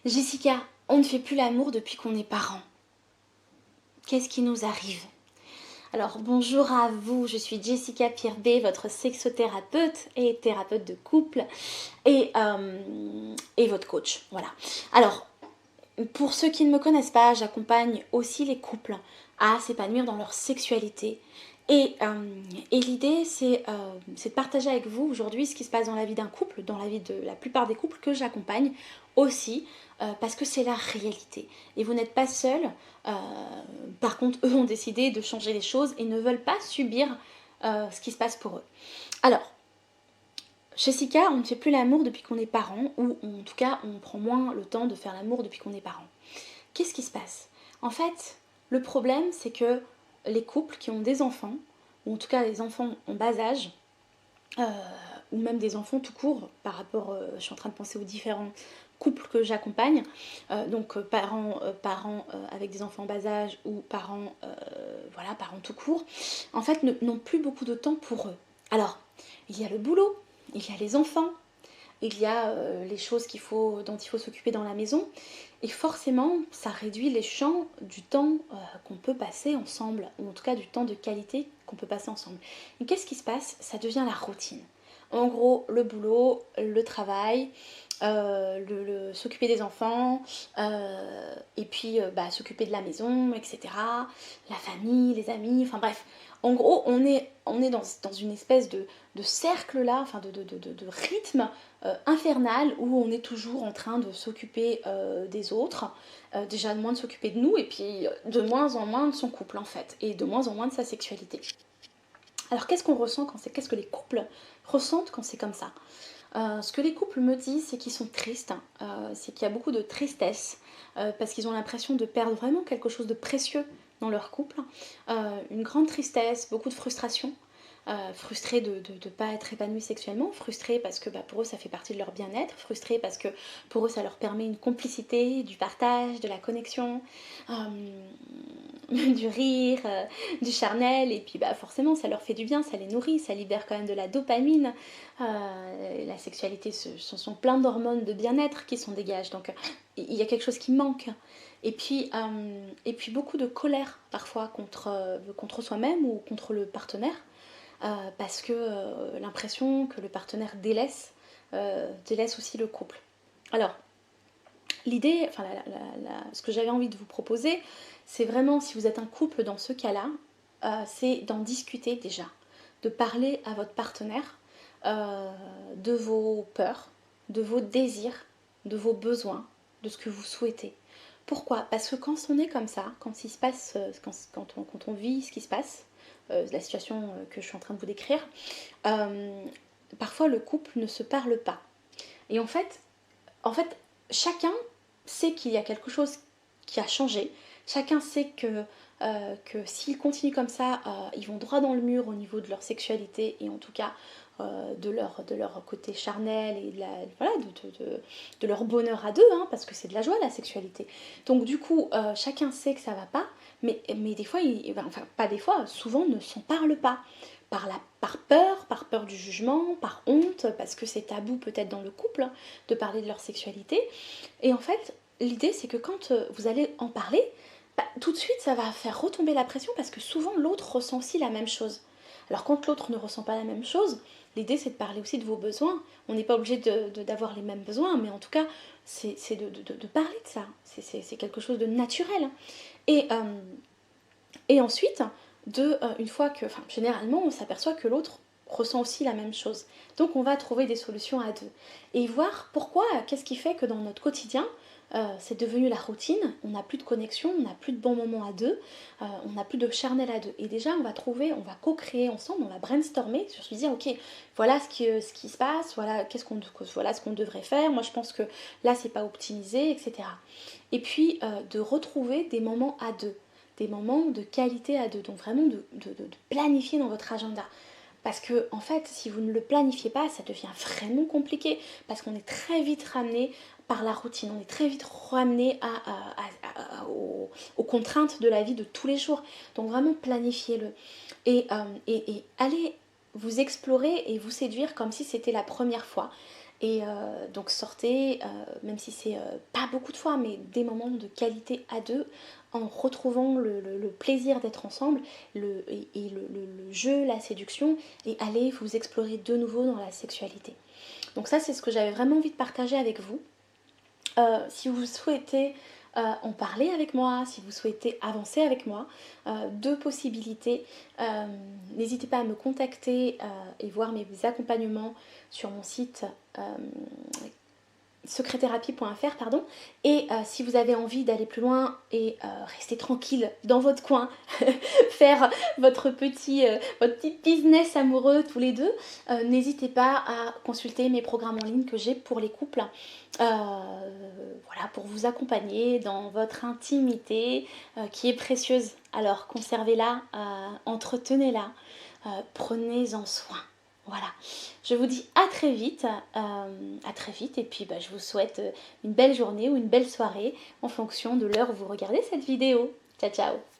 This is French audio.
Jessica, on ne fait plus l'amour depuis qu'on est parents. Qu'est-ce qui nous arrive? Alors bonjour à vous, je suis Jessica Pirbet, votre sexothérapeute et thérapeute de couple et votre coach. Voilà. Alors, pour ceux qui ne me connaissent pas, j'accompagne aussi les couples à s'épanouir dans leur sexualité. Et l'idée, c'est de partager avec vous aujourd'hui ce qui se passe dans la vie d'un couple, dans la vie de la plupart des couples que j'accompagne aussi, parce que c'est la réalité. Et vous n'êtes pas seul. Par contre, eux ont décidé de changer les choses et ne veulent pas subir ce qui se passe pour eux. Alors, Jessica, on ne fait plus l'amour depuis qu'on est parents, ou en tout cas, on prend moins le temps de faire l'amour depuis qu'on est parents. Qu'est-ce qui se passe? En fait, le problème, c'est que les couples qui ont des enfants, ou en tout cas les enfants en bas âge, ou même des enfants tout court, par rapport, je suis en train de penser aux différents couples que j'accompagne, donc parents avec des enfants en bas âge ou parents tout court, en fait n'ont plus beaucoup de temps pour eux. Alors, il y a le boulot, il y a les enfants, il y a les choses dont il faut s'occuper dans la maison, et forcément ça réduit les champs du temps qu'on peut passer ensemble, ou en tout cas du temps de qualité qu'on peut passer ensemble. Et qu'est-ce qui se passe? Ça devient la routine. En gros, le boulot, le travail, s'occuper des enfants, et puis s'occuper de la maison, etc. La famille, les amis, enfin bref. En gros, on est dans une espèce de cercle là, enfin de rythme infernal où on est toujours en train de s'occuper des autres, déjà de moins de s'occuper de nous, et puis de moins en moins de son couple en fait, et de moins en moins de sa sexualité. Alors qu'est-ce qu'on ressent qu'est-ce que les couples ressentent quand c'est comme ça? Ce que les couples me disent, c'est qu'ils sont tristes, c'est qu'il y a beaucoup de tristesse, parce qu'ils ont l'impression de perdre vraiment quelque chose de précieux dans leur couple, une grande tristesse, beaucoup de frustration, frustrés de ne pas être épanouis sexuellement, frustrés parce que pour eux ça fait partie de leur bien-être, frustrés parce que pour eux ça leur permet une complicité, du partage, de la connexion, du rire, du charnel, et puis forcément ça leur fait du bien, ça les nourrit, ça libère quand même de la dopamine. La sexualité, ce sont plein d'hormones de bien-être qui s'en dégagent, donc il y a quelque chose qui manque. Et puis beaucoup de colère parfois contre soi-même ou contre le partenaire, parce que l'impression que le partenaire délaisse aussi le couple. Alors, l'idée, enfin ce que j'avais envie de vous proposer, c'est vraiment, si vous êtes un couple dans ce cas-là, c'est d'en discuter déjà, de parler à votre partenaire de vos peurs, de vos désirs, de vos besoins, de ce que vous souhaitez. Pourquoi? Parce que quand on est comme ça, quand il se passe, quand on vit ce qui se passe, la situation que je suis en train de vous décrire, parfois le couple ne se parle pas. Et en fait, chacun sait qu'il y a quelque chose qui a changé. Chacun sait que s'ils continuent comme ça, ils vont droit dans le mur au niveau de leur sexualité, et en tout cas de leur côté charnel et de leur bonheur à deux, hein, parce que c'est de la joie la sexualité. Donc du coup, chacun sait que ça va pas, mais des fois, pas des fois, souvent ne s'en parle pas. Par peur du jugement, par honte, parce que c'est tabou peut-être dans le couple de parler de leur sexualité. Et en fait, l'idée c'est que quand vous allez en parler, tout de suite ça va faire retomber la pression, parce que souvent l'autre ressent aussi la même chose. Alors quand l'autre ne ressent pas la même chose, l'idée c'est de parler aussi de vos besoins. On n'est pas obligé d'avoir les mêmes besoins, mais en tout cas c'est de parler de ça. C'est quelque chose de naturel. Et, ensuite, une fois que, généralement on s'aperçoit que l'autre ressent aussi la même chose. Donc on va trouver des solutions à deux. Et voir pourquoi, qu'est-ce qui fait que dans notre quotidien, c'est devenu la routine, on n'a plus de connexion, on n'a plus de bons moments à deux, on n'a plus de charnel à deux. Et déjà on va co-créer ensemble, on va brainstormer sur se dire ok, voilà ce qui se passe, voilà ce qu'on devrait faire, moi je pense que là c'est pas optimisé, etc. Et puis de retrouver des moments à deux, des moments de qualité à deux, donc vraiment de planifier dans votre agenda. Parce que en fait, si vous ne le planifiez pas, ça devient vraiment compliqué, parce qu'on est très vite ramené par la routine, on est très vite ramené aux contraintes de la vie de tous les jours. Donc vraiment planifiez-le. Et allez vous explorer et vous séduire comme si c'était la première fois. Et donc sortez, même si c'est pas beaucoup de fois, mais des moments de qualité à deux, en retrouvant le plaisir d'être ensemble, le jeu, la séduction, et allez vous explorer de nouveau dans la sexualité. Donc ça, c'est ce que j'avais vraiment envie de partager avec vous. Si vous souhaitez en parler avec moi, si vous souhaitez avancer avec moi, deux possibilités. N'hésitez pas à me contacter et voir mes accompagnements sur mon site secretthérapie.fr, pardon. Et si vous avez envie d'aller plus loin et rester tranquille dans votre coin, faire votre petit business amoureux tous les deux, n'hésitez pas à consulter mes programmes en ligne que j'ai pour les couples, voilà, pour vous accompagner dans votre intimité qui est précieuse. Alors conservez-la, entretenez-la, prenez-en soin. Voilà, je vous dis à très vite et puis je vous souhaite une belle journée ou une belle soirée en fonction de l'heure où vous regardez cette vidéo. Ciao ciao.